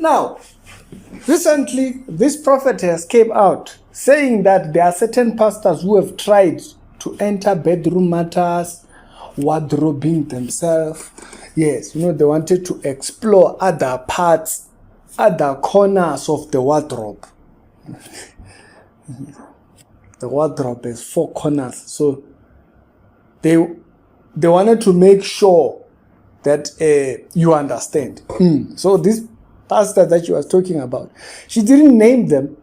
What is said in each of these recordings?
Now, recently, this prophetess came out saying that there are certain pastors who have tried to enter bedroom matters, wardrobing themselves. Yes, they wanted to explore other parts, other corners of the wardrobe. The wardrobe has 4 corners, so they wanted to make sure that you understand. So this pastor that she was talking about, she didn't name them.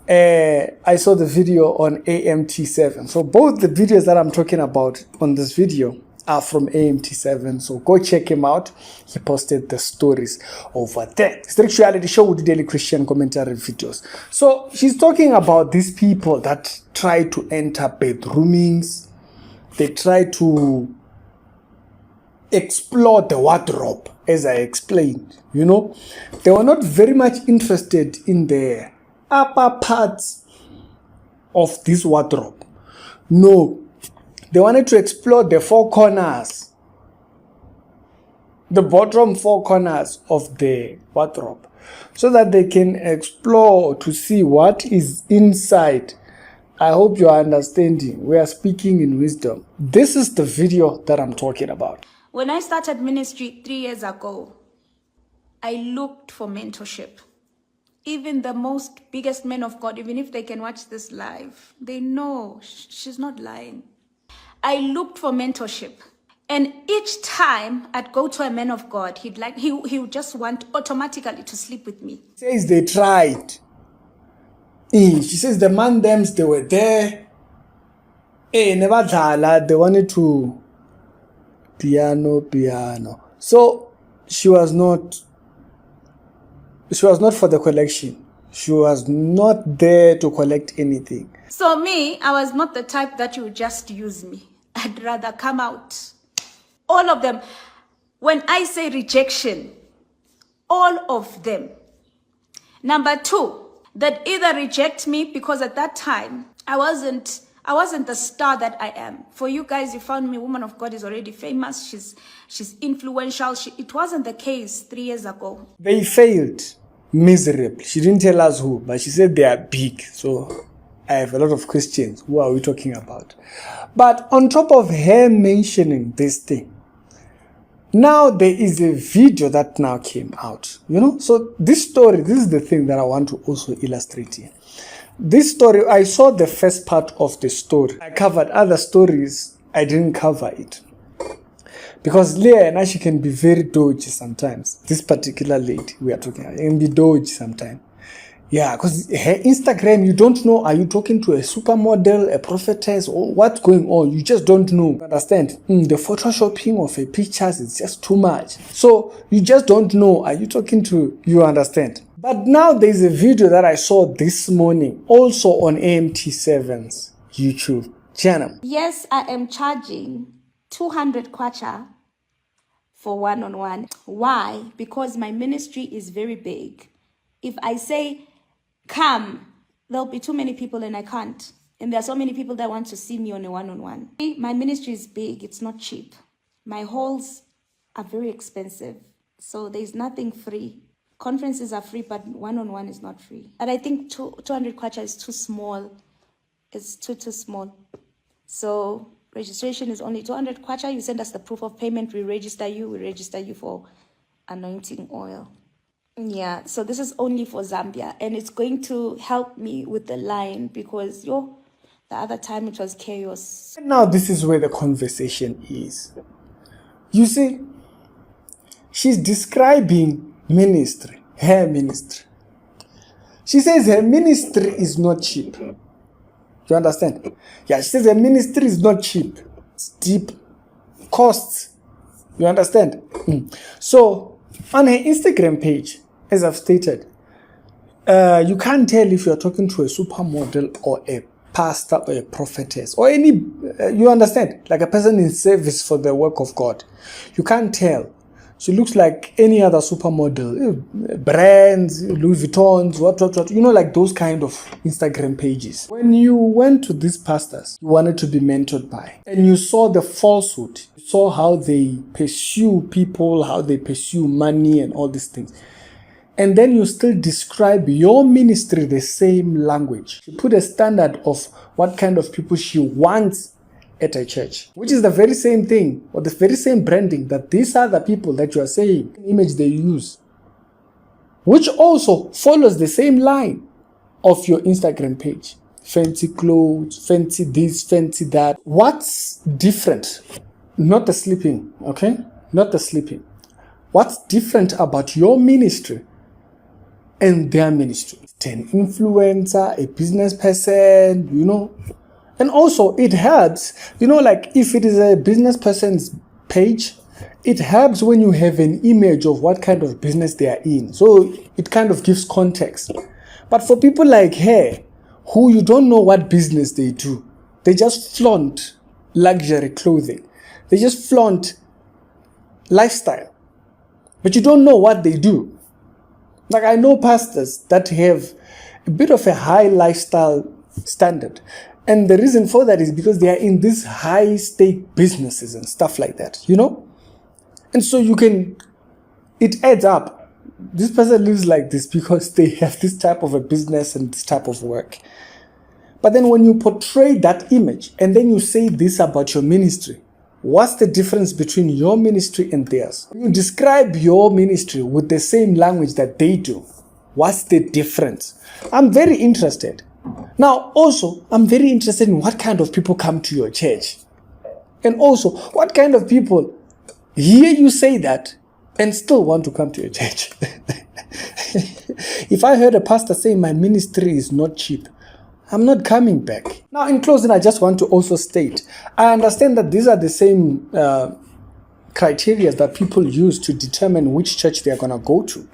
I saw the video on AMT7. So both the videos that I'm talking about on this video are from AMT7. So go check him out. He posted the stories over there. Strict Reality Show with daily Christian commentary videos. So she's talking about these people that try to enter bedroomings. They try to explore the wardrobe, as I explained. They were not very much interested in the upper parts of this wardrobe. No, they wanted to explore the 4 corners, the bottom 4 corners of the wardrobe, so that they can explore to see what is inside. I hope you are understanding. We are speaking in wisdom. This is the video that I'm talking about. When I started ministry 3 years ago, I looked for mentorship. Even the most biggest men of God, even if they can watch this live, they know she's not lying. I looked for mentorship. And each time I'd go to a man of God, he would just want automatically to sleep with me. She says they tried. She says the man they were there. Never they wanted to piano. So she was not for the collection. She was not there to collect anything. So me, I was not the type that you would just use me. I'd rather come out. All of them. When I say rejection, all of them. Number 2, that either reject me because at that time, I wasn't the star that I am. For you guys, you found me, woman of God is already famous. She's influential. It wasn't the case 3 years ago. They failed miserably. She didn't tell us who, but she said they are big. So I have a lot of questions. Who are we talking about? But on top of her mentioning this thing, now there is a video that now came out. So this story, this is the thing that I want to also illustrate here. This story, I saw the first part of the story. I covered other stories. I didn't cover it. Because Leah and she can be very dodgy sometimes. This particular lady we are talking about can be dodgy sometimes. Yeah, because her Instagram, you don't know, are you talking to a supermodel, a prophetess, or what's going on? You just don't know. Understand? The photoshopping of her pictures is just too much. So you just don't know, are you talking to, you understand? But now there's a video that I saw this morning, also on AMT7's YouTube channel. Yes, I am charging 200 kwacha for one-on-one. Why? Because my ministry is very big. If I say, come, there'll be too many people and I can't. And there are so many people that want to see me on a one-on-one. My ministry is big. It's not cheap. My halls are very expensive. So there's nothing free. Conferences are free, but one-on-one is not free. And I think 200 kwacha is too small. It's too small. So registration is only 200 kwacha. You send us the proof of payment. We register you for anointing oil. Yeah, so this is only for Zambia, and it's going to help me with the line because the other time it was chaos. Now this is where the conversation is. You see, she's describing ministry, her ministry. She says her ministry is not cheap. You understand? Yeah, she says her ministry is not cheap. It's deep costs. You understand? So on her Instagram page, as I've stated, you can't tell if you're talking to a supermodel or a pastor or a prophetess or any, you understand, like a person in service for the work of God. You can't tell. She looks like any other supermodel, brands, Louis Vuittons, what, like those kind of Instagram pages. When you went to these pastors you wanted to be mentored by, and you saw the falsehood, you saw how they pursue people, how they pursue money and all these things, and then you still describe your ministry the same language. She put a standard of what kind of people she wants at a church, which is the very same thing or the very same branding that these are the people that you are saying, image they use, which also follows the same line of your Instagram page. Fancy clothes, fancy this, fancy that. What's different? Not the sleeping, okay? Not the sleeping. What's different about your ministry and their ministry? An influencer, a business person, And also it helps, like if it is a business person's page, it helps when you have an image of what kind of business they are in. So it kind of gives context. But for people like her, who you don't know what business they do, they just flaunt luxury clothing. They just flaunt lifestyle. But you don't know what they do. Like I know pastors that have a bit of a high lifestyle standard. And the reason for that is because they are in these high stake businesses and stuff like that, And so it adds up. This person lives like this because they have this type of a business and this type of work. But then when you portray that image and then you say this about your ministry, what's the difference between your ministry and theirs? When you describe your ministry with the same language that they do, what's the difference? I'm very interested. Now, also, I'm very interested in what kind of people come to your church. And also, what kind of people hear you say that and still want to come to your church. If I heard a pastor say my ministry is not cheap, I'm not coming back. Now, in closing, I just want to also state, I understand that these are the same criteria that people use to determine which church they are going to go to.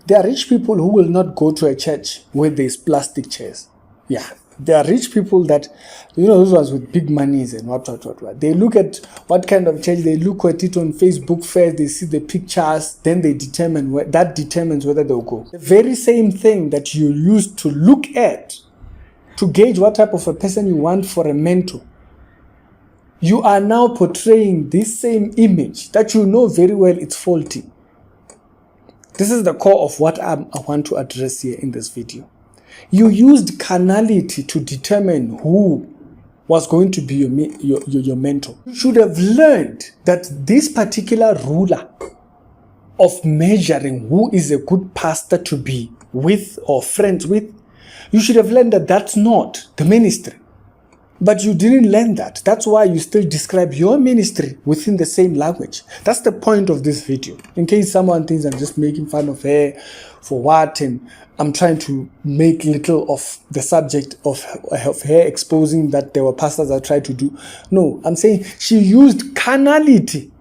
There are rich people who will not go to a church where there's plastic chairs. Yeah. There are rich people that, those ones with big monies and what. They look at what kind of church, they look at it on Facebook first, they see the pictures, then they determine that determines whether they'll go. The very same thing that you use to look at, to gauge what type of a person you want for a mentor, you are now portraying this same image that you know very well it's faulty. This is the core of what I want to address here in this video. You used carnality to determine who was going to be your mentor. You should have learned that this particular ruler of measuring who is a good pastor to be with or friends with, you should have learned that that's not the ministry. But you didn't learn that. That's why you still describe your ministry within the same language. That's the point of this video. In case someone thinks I'm just making fun of her for what, and I'm trying to make little of the subject of her exposing that there were pastors that tried to do. No, I'm saying she used carnality.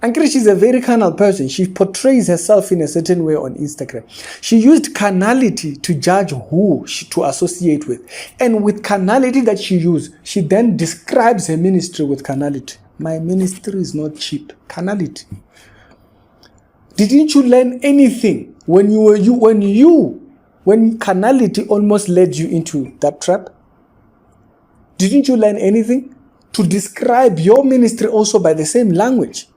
And she's a very carnal person. She portrays herself in a certain way on Instagram. She used carnality to judge who to associate with. And with carnality that she used, she then describes her ministry with carnality. My ministry is not cheap. Carnality. Didn't you learn anything when carnality almost led you into that trap? Didn't you learn anything? To describe your ministry also by the same language.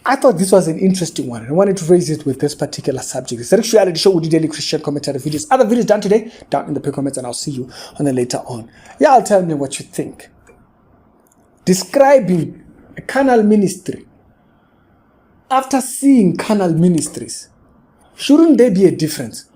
I thought this was an interesting one. I wanted to raise it with this particular subject. It's a reality show with daily Christian commentary videos. Other videos done today, down in the comments, and I'll see you on the later on. Y'all tell me what you think. Describing a carnal ministry after seeing carnal ministries, shouldn't there be a difference?